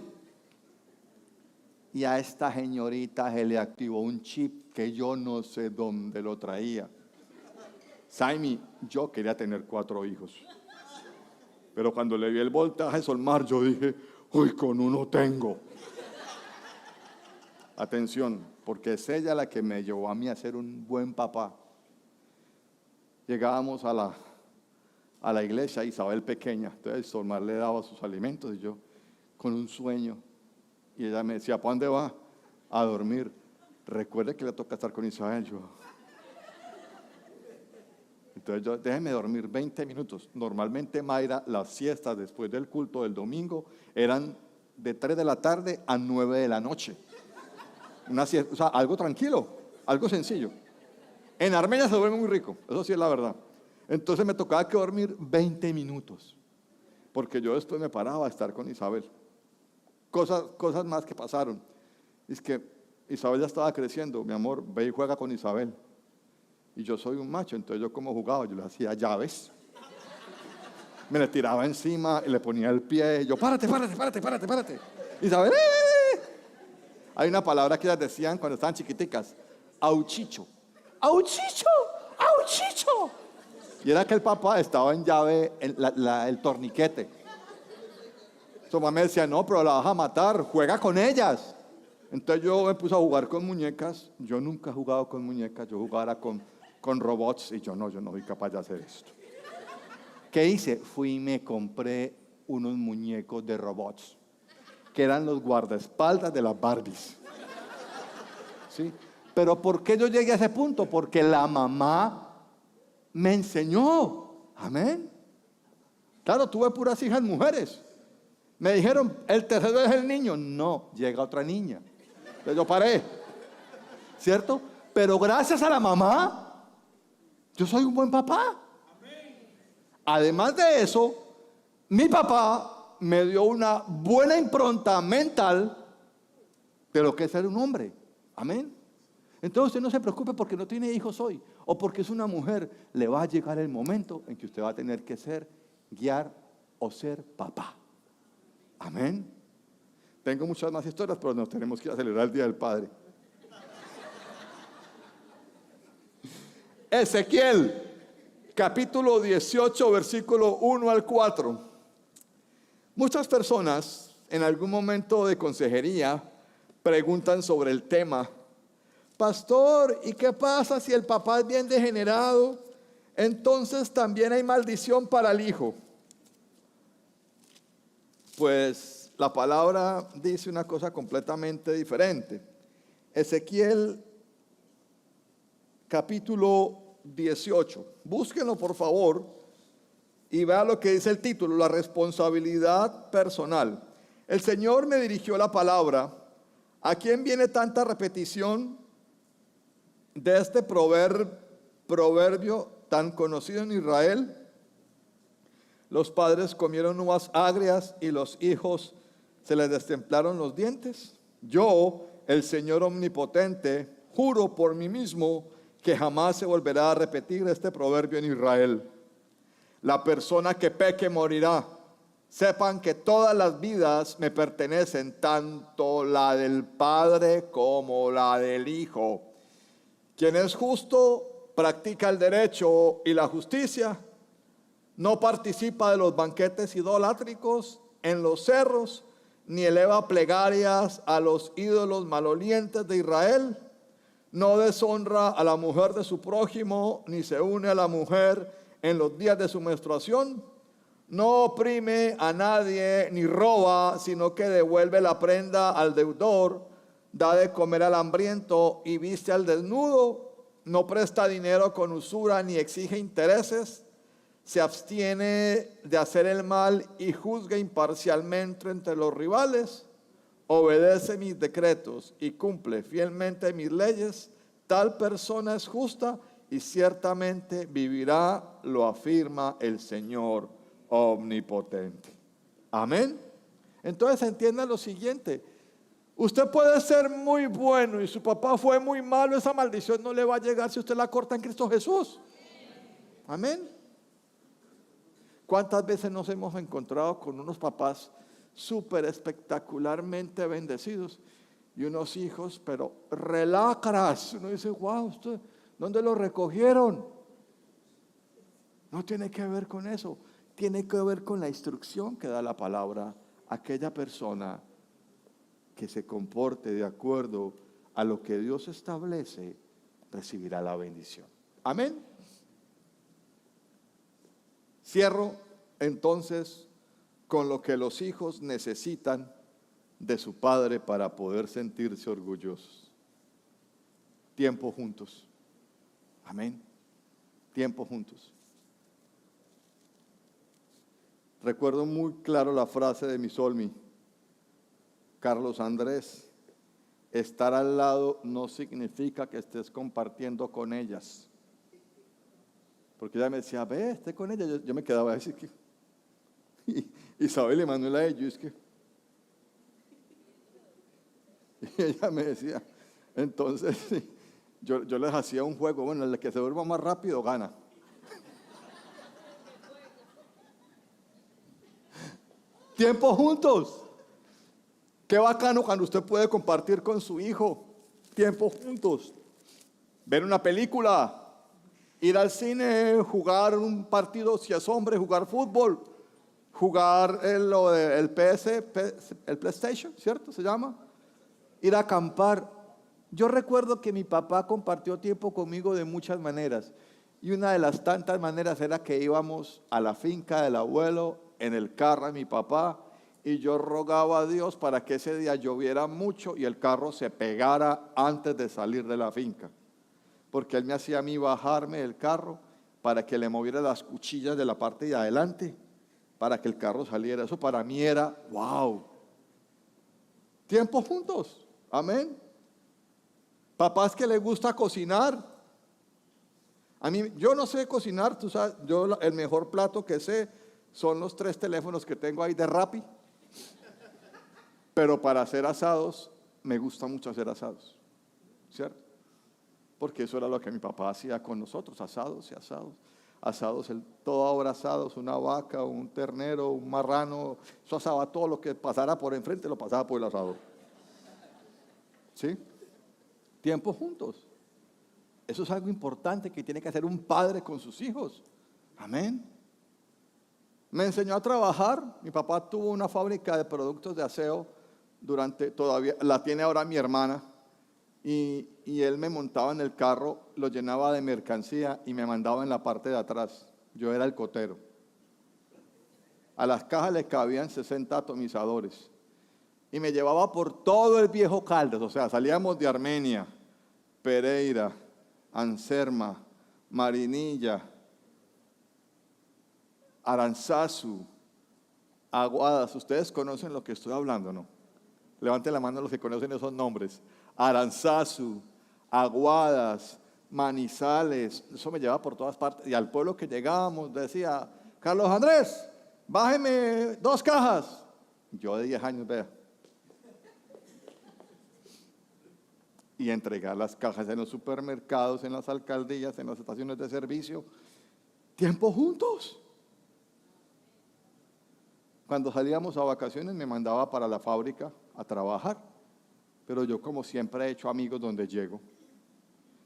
Y a esta señorita se le activó un chip que yo no sé dónde lo traía. Saimi, yo quería tener 4 hijos. Pero cuando le vi el voltaje Solmar, yo dije, uy, con uno tengo. Atención, porque es ella la que me llevó a mí a ser un buen papá. Llegábamos a la iglesia, Isabel pequeña, entonces Solmar le daba sus alimentos y yo con un sueño. Y ella me decía, ¿para dónde va? A dormir. Recuerde que le toca estar con Isabel. Entonces déjeme dormir 20 minutos. Normalmente, Mayra, las siestas después del culto del domingo eran de 3 de la tarde a 9 de la noche. Una siesta, algo tranquilo, algo sencillo. En Armenia se duerme muy rico, eso sí es la verdad. Entonces me tocaba que dormir 20 minutos, porque yo después me paraba a estar con Isabel. Cosas más que pasaron. Es que Isabel ya estaba creciendo. Mi amor, ve y juega con Isabel. Y yo soy un macho, entonces yo como jugaba, yo le hacía llaves. Me le tiraba encima y le ponía el pie. Y yo, párate. Isabel, ¡eh! Hay una palabra que ellas decían cuando estaban chiquiticas: auchicho. ¡Auchicho! ¡Auchicho! Y era que el papá estaba en llave, el torniquete. Su mamá me decía, no, pero la vas a matar, juega con ellas. Entonces yo me puse a jugar con muñecas. Yo nunca he jugado con muñecas, yo jugaba con robots. Y yo no soy capaz de hacer esto. ¿Qué hice? Fui y me compré unos muñecos de robots, que eran los guardaespaldas de las Barbies. ¿Sí? Pero ¿por qué yo llegué a ese punto? Porque la mamá me enseñó. Amén. Claro, tuve puras hijas mujeres. Me dijeron, el tercero es el niño. No, llega otra niña. Entonces yo paré. ¿Cierto? Pero gracias a la mamá, yo soy un buen papá. Además de eso, mi papá me dio una buena impronta mental de lo que es ser un hombre. Amén. Entonces usted no se preocupe porque no tiene hijos hoy o porque es una mujer. Le va a llegar el momento en que usted va a tener que guiar o ser papá. Amén. Tengo muchas más historias, pero nos tenemos que celebrar el Día del Padre. Ezequiel, capítulo 18, versículo 1 al 4. Muchas personas en algún momento de consejería preguntan sobre el tema: pastor, ¿y qué pasa si el papá es bien degenerado? Entonces también hay maldición para el hijo. Pues la palabra dice una cosa completamente diferente. Ezequiel capítulo 18. Búsquenlo por favor y vea lo que dice el título: la responsabilidad personal. El Señor me dirigió la palabra. ¿A quién viene tanta repetición de este proverbio tan conocido en Israel? Los padres comieron uvas agrias y los hijos se les destemplaron los dientes. Yo, el Señor omnipotente, juro por mí mismo que jamás se volverá a repetir este proverbio en Israel. La persona que peque morirá. Sepan que todas las vidas me pertenecen, tanto la del Padre como la del Hijo. Quien es justo practica el derecho y la justicia. No participa de los banquetes idolátricos en los cerros, ni eleva plegarias a los ídolos malolientes de Israel. No deshonra a la mujer de su prójimo, ni se une a la mujer en los días de su menstruación. No oprime a nadie, ni roba, sino que devuelve la prenda al deudor. Da de comer al hambriento y viste al desnudo. No presta dinero con usura, ni exige intereses. Se abstiene de hacer el mal y juzga imparcialmente entre los rivales. Obedece mis decretos y cumple fielmente mis leyes. Tal persona es justa y ciertamente vivirá, lo afirma el Señor omnipotente. Amén. Entonces entienda lo siguiente: usted puede ser muy bueno y su papá fue muy malo. Esa maldición no le va a llegar si usted la corta en Cristo Jesús. Amén. ¿Cuántas veces nos hemos encontrado con unos papás súper espectacularmente bendecidos y unos hijos, pero relacras? Uno dice, wow, ¿dónde lo recogieron? No tiene que ver con eso, tiene que ver con la instrucción que da la palabra. Aquella persona que se comporte de acuerdo a lo que Dios establece, recibirá la bendición. Amén. Cierro entonces con lo que los hijos necesitan de su padre para poder sentirse orgullosos. Tiempo juntos. Amén. Tiempo juntos. Recuerdo muy claro la frase de mi Solmi, Carlos Andrés: estar al lado no significa que estés compartiendo con ellas. Porque ella me decía, ve, esté con ella. Yo me quedaba así que... Y Isabel y Manuela, ellos es que... Y ella me decía, entonces yo les hacía un juego, bueno, el que se duerma más rápido gana. Tiempo juntos. Qué bacano cuando usted puede compartir con su hijo tiempo juntos. Ver una película, ir al cine, jugar un partido si es hombre, jugar fútbol, jugar el PlayStation, ¿cierto? Se llama. Ir a acampar. Yo recuerdo que mi papá compartió tiempo conmigo de muchas maneras. Y una de las tantas maneras era que íbamos a la finca del abuelo en el carro de mi papá y yo rogaba a Dios para que ese día lloviera mucho y el carro se pegara antes de salir de la finca. Porque él me hacía a mí bajarme del carro para que le moviera las cuchillas de la parte de adelante para que el carro saliera. Eso para mí era wow. Tiempo juntos. Amén. Papás que les gusta cocinar. A mí, yo no sé cocinar, tú sabes, el mejor plato que sé son los 3 teléfonos que tengo ahí de Rappi. Pero para hacer asados, me gusta mucho hacer asados, ¿cierto? Porque eso era lo que mi papá hacía con nosotros, asados y asados. Asados, toda hora asados, una vaca, un ternero, un marrano. Eso asaba todo lo que pasara por enfrente, lo pasaba por el asador. ¿Sí? Tiempo juntos. Eso es algo importante que tiene que hacer un padre con sus hijos. Amén. Me enseñó a trabajar. Mi papá tuvo una fábrica de productos de aseo todavía la tiene ahora mi hermana. Y él me montaba en el carro, lo llenaba de mercancía y me mandaba en la parte de atrás. Yo era el cotero. A las cajas le cabían 60 atomizadores. Y me llevaba por todo el viejo Caldas. O sea, salíamos de Armenia, Pereira, Anserma, Marinilla, Aranzazu, Aguadas. Ustedes conocen lo que estoy hablando, ¿no? Levanten la mano los que conocen esos nombres. Aranzazu, Aguadas, Manizales. Eso me llevaba por todas partes. Y al pueblo que llegábamos decía, Carlos Andrés, bájeme 2 cajas. Yo de 10 años, vea. Y entregar las cajas en los supermercados, en las alcaldías, en las estaciones de servicio. Tiempo juntos. Cuando salíamos a vacaciones me mandaba para la fábrica a trabajar, pero yo como siempre he hecho amigos donde llego.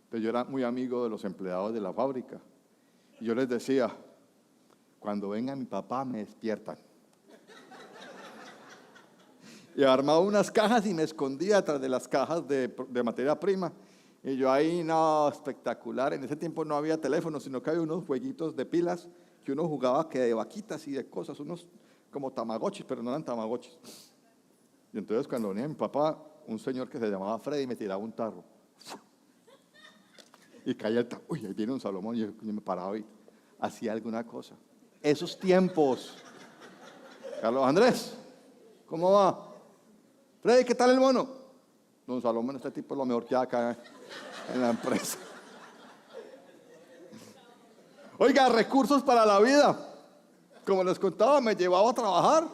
Pero yo era muy amigo de los empleados de la fábrica. Y yo les decía, cuando venga mi papá me despiertan. Y armaba unas cajas y me escondía atrás de las cajas de materia prima. Y yo ahí, no, espectacular. En ese tiempo no había teléfono, sino que había unos jueguitos de pilas que uno jugaba que de vaquitas y de cosas, unos como tamagotchis, pero no eran tamagotchis. Y entonces cuando venía mi papá, un señor que se llamaba Freddy me tiraba un tarro. Y caía el tarro. Uy, ahí viene un Salomón. Y yo me paraba y hacía alguna cosa. Esos tiempos. Carlos Andrés, ¿cómo va? Freddy, ¿qué tal el mono? Don Salomón, este tipo es lo mejor que hay acá en la empresa. Oiga, recursos para la vida. Como les contaba, me llevaba a trabajar.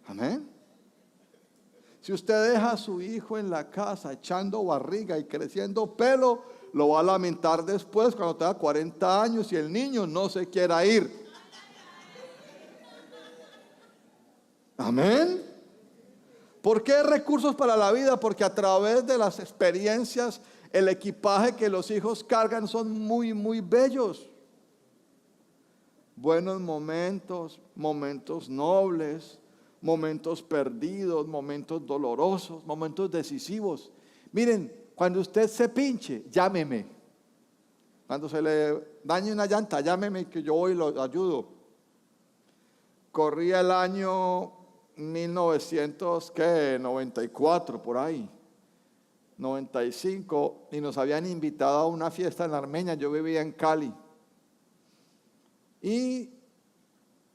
Amén. Si usted deja a su hijo en la casa echando barriga y creciendo pelo, lo va a lamentar después cuando tenga 40 años y el niño no se quiera ir. Amén. ¿Por qué recursos para la vida? Porque a través de las experiencias, el equipaje que los hijos cargan son muy, muy bellos. Buenos momentos, momentos nobles, momentos perdidos, momentos dolorosos, momentos decisivos. Miren, cuando usted se pinche, llámeme. Cuando se le dañe una llanta, llámeme que yo voy y lo ayudo. Corría el año 1994, por ahí, 95, y nos habían invitado a una fiesta en Armenia. Yo vivía en Cali. Y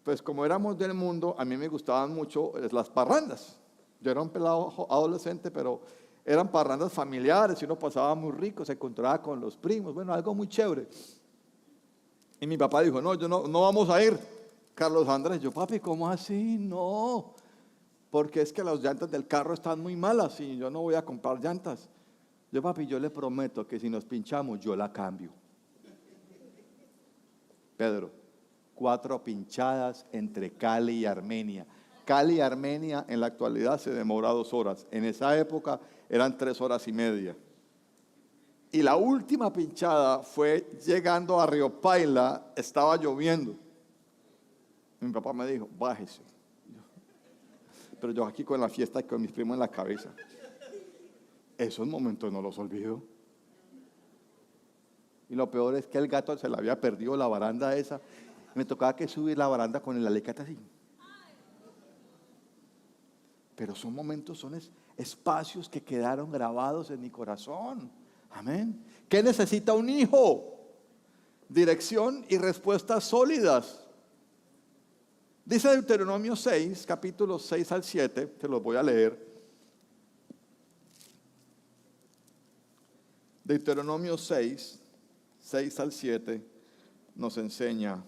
pues como éramos del mundo, a mí me gustaban mucho las parrandas. Yo era un pelado adolescente, pero eran parrandas familiares y uno pasaba muy rico, se encontraba con los primos, bueno, algo muy chévere. Y mi papá dijo, no, no vamos a ir. Carlos Andrés, yo, papi, ¿cómo así? No, porque es que las llantas del carro están muy malas y yo no voy a comprar llantas. Yo, papi, yo le prometo que si nos pinchamos, yo la cambio. Pedro, 4 pinchadas entre Cali y Armenia. Cali y Armenia en la actualidad se demora 2 horas. En esa época eran 3 horas y media. Y la última pinchada fue llegando a Río Paila, estaba lloviendo. Mi papá me dijo, bájese. Pero yo aquí con la fiesta y con mis primos en la cabeza. Esos momentos no los olvido. Y lo peor es que el gato se le había perdido la baranda esa. Me tocaba que subir la baranda con el alicate así. Pero son momentos, son espacios que quedaron grabados en mi corazón. Amén. ¿Qué necesita un hijo? Dirección y respuestas sólidas. Dice Deuteronomio 6, capítulos 6 al 7, te los voy a leer. Deuteronomio 6, 6 al 7 nos enseña.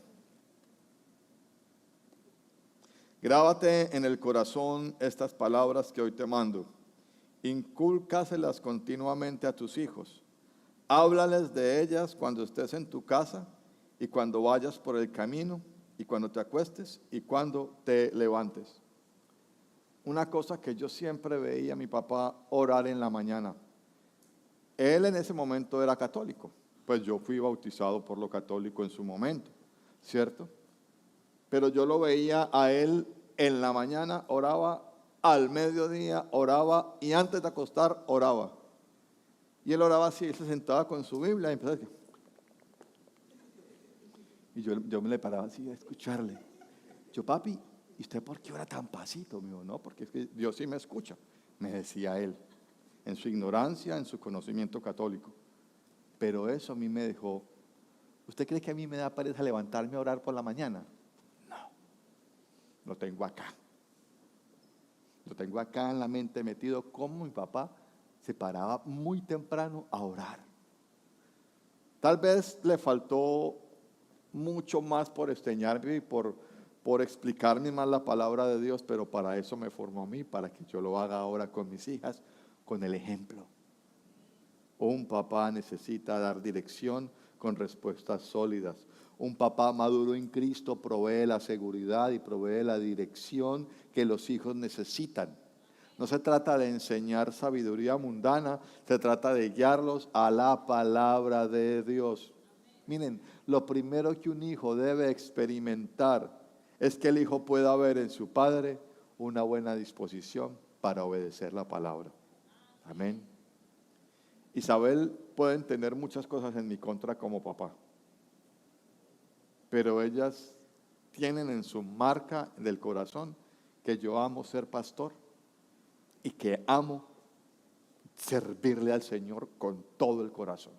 Grábate en el corazón estas palabras que hoy te mando. Incúlcaselas continuamente a tus hijos. Háblales de ellas cuando estés en tu casa y cuando vayas por el camino y cuando te acuestes y cuando te levantes. Una cosa que yo siempre veía a mi papá orar en la mañana. Él en ese momento era católico, pues yo fui bautizado por lo católico en su momento, ¿cierto? Pero yo lo veía a él en la mañana, oraba, al mediodía oraba y antes de acostar oraba. Y él oraba así, él se sentaba con su Biblia y empezaba así. Y yo me le paraba así a escucharle. Yo, papi, ¿y usted por qué ora tan pasito? Me dijo, no, porque es que Dios sí me escucha, me decía él, en su ignorancia, en su conocimiento católico. Pero eso a mí me dejó. ¿Usted cree que a mí me da pereza levantarme a orar por la mañana? No, lo tengo acá. Lo tengo acá en la mente metido, como mi papá se paraba muy temprano a orar. Tal vez le faltó mucho más por enseñarme y por explicarme más la palabra de Dios, pero para eso me formó a mí, para que yo lo haga ahora con mis hijas, con el ejemplo. Un papá necesita dar dirección con respuestas sólidas. Un papá maduro en Cristo provee la seguridad y provee la dirección que los hijos necesitan. No se trata de enseñar sabiduría mundana, se trata de guiarlos a la palabra de Dios. Miren, lo primero que un hijo debe experimentar es que el hijo pueda ver en su padre una buena disposición para obedecer la palabra. Amén. Isabel pueden tener muchas cosas en mi contra como papá, pero ellas tienen en su marca del corazón que yo amo ser pastor y que amo servirle al Señor con todo el corazón.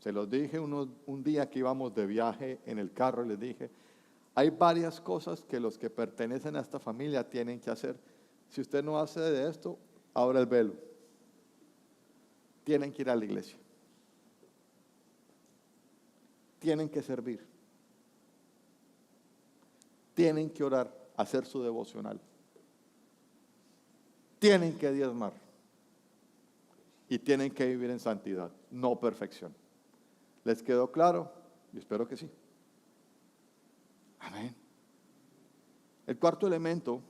Se los dije un día que íbamos de viaje en el carro y les dije, hay varias cosas que los que pertenecen a esta familia tienen que hacer. Si usted no hace de esto, abra el velo. Tienen que ir a la iglesia. Tienen que servir. Tienen que orar, hacer su devocional. Tienen que diezmar. Y tienen que vivir en santidad, no perfección. ¿Les quedó claro? Yo espero que sí. Amén. El cuarto elemento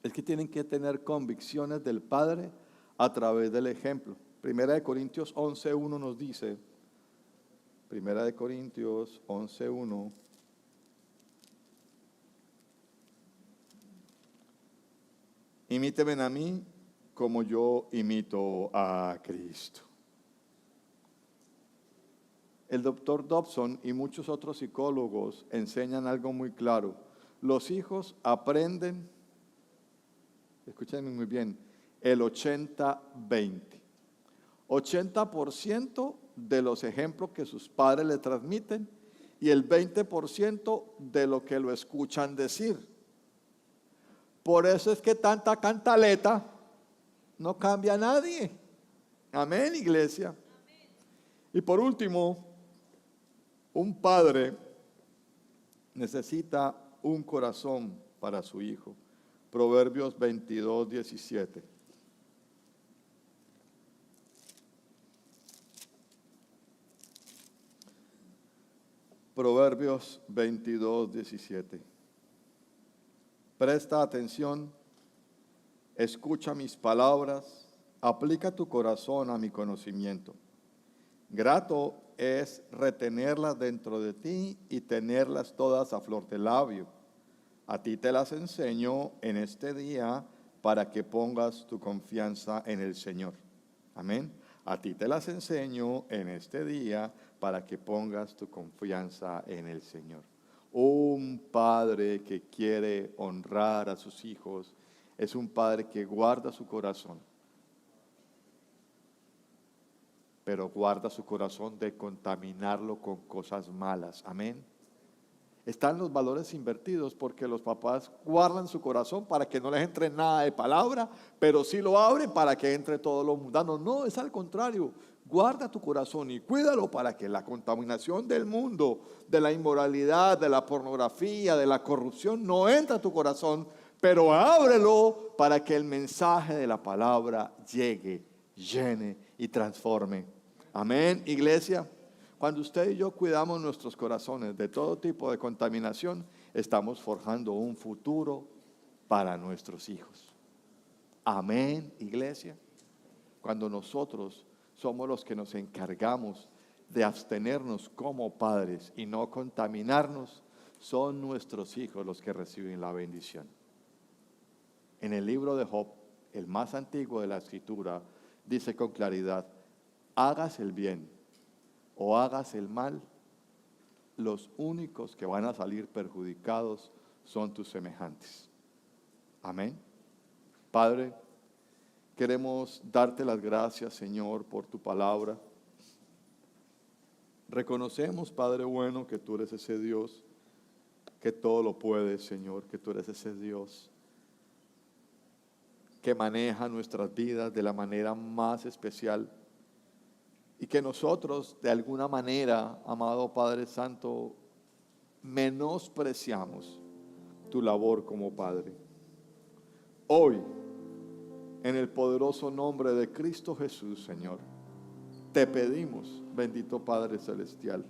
es que tienen que tener convicciones del Padre a través del ejemplo. Primera de Corintios 11:1 nos dice, Primera de Corintios 11:1, imítenme a mí como yo imito a Cristo. El doctor Dobson y muchos otros psicólogos enseñan algo muy claro. Los hijos aprenden, escúchenme muy bien, el 80-20. 80% de los ejemplos que sus padres le transmiten y el 20% de lo que lo escuchan decir. Por eso es que tanta cantaleta no cambia a nadie. Amén, iglesia. Amén. Y por último, Un padre necesita un corazón para su hijo. Proverbios 22, 17. Proverbios 22, 17. Presta atención, escucha mis palabras, aplica tu corazón a mi conocimiento. Grato es retenerlas dentro de ti y tenerlas todas a flor de labio. A ti te las enseño en este día para que pongas tu confianza en el Señor. Amén. A ti te las enseño en este día para que pongas tu confianza en el Señor. Un padre que quiere honrar a sus hijos es un padre que guarda su corazón, pero guarda su corazón de contaminarlo con cosas malas. Amén. Están los valores invertidos porque los papás guardan su corazón para que no les entre nada de palabra, pero sí lo abren para que entre todo lo mundano. No, es al contrario. Guarda tu corazón y cuídalo para que la contaminación del mundo, de la inmoralidad, de la pornografía, de la corrupción no entre a tu corazón, pero ábrelo para que el mensaje de la palabra llegue, llene y transforme. Amén, iglesia. Cuando usted y yo cuidamos nuestros corazones de todo tipo de contaminación, estamos forjando un futuro para nuestros hijos. Amén, iglesia. Cuando nosotros somos los que nos encargamos de abstenernos como padres y no contaminarnos, son nuestros hijos los que reciben la bendición. En el libro de Job, el más antiguo de la Escritura, dice con claridad: hagas el bien o hagas el mal, los únicos que van a salir perjudicados son tus semejantes. Amén. Padre, queremos darte las gracias, Señor, por tu palabra. Reconocemos, Padre bueno, que tú eres ese Dios que todo lo puede, Señor, que tú eres ese Dios que maneja nuestras vidas de la manera más especial. Y que nosotros, de alguna manera, amado Padre Santo, menospreciamos tu labor como Padre. Hoy, en el poderoso nombre de Cristo Jesús, Señor, te pedimos, bendito Padre Celestial,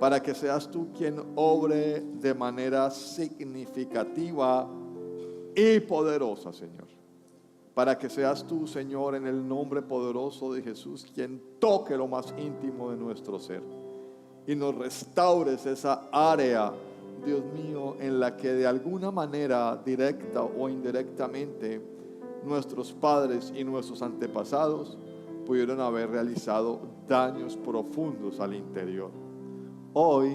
para que seas tú quien obre de manera significativa y poderosa, Señor. Para que seas tú, Señor, en el nombre poderoso de Jesús, quien toque lo más íntimo de nuestro ser y nos restaures esa área, Dios mío, en la que de alguna manera, directa o indirectamente, nuestros padres y nuestros antepasados pudieron haber realizado daños profundos al interior. Hoy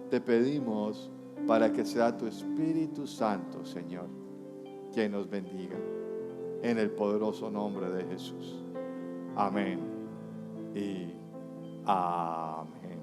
te pedimos para que sea tu Espíritu Santo, Señor, quien nos bendiga. En el poderoso nombre de Jesús. Amén y amén.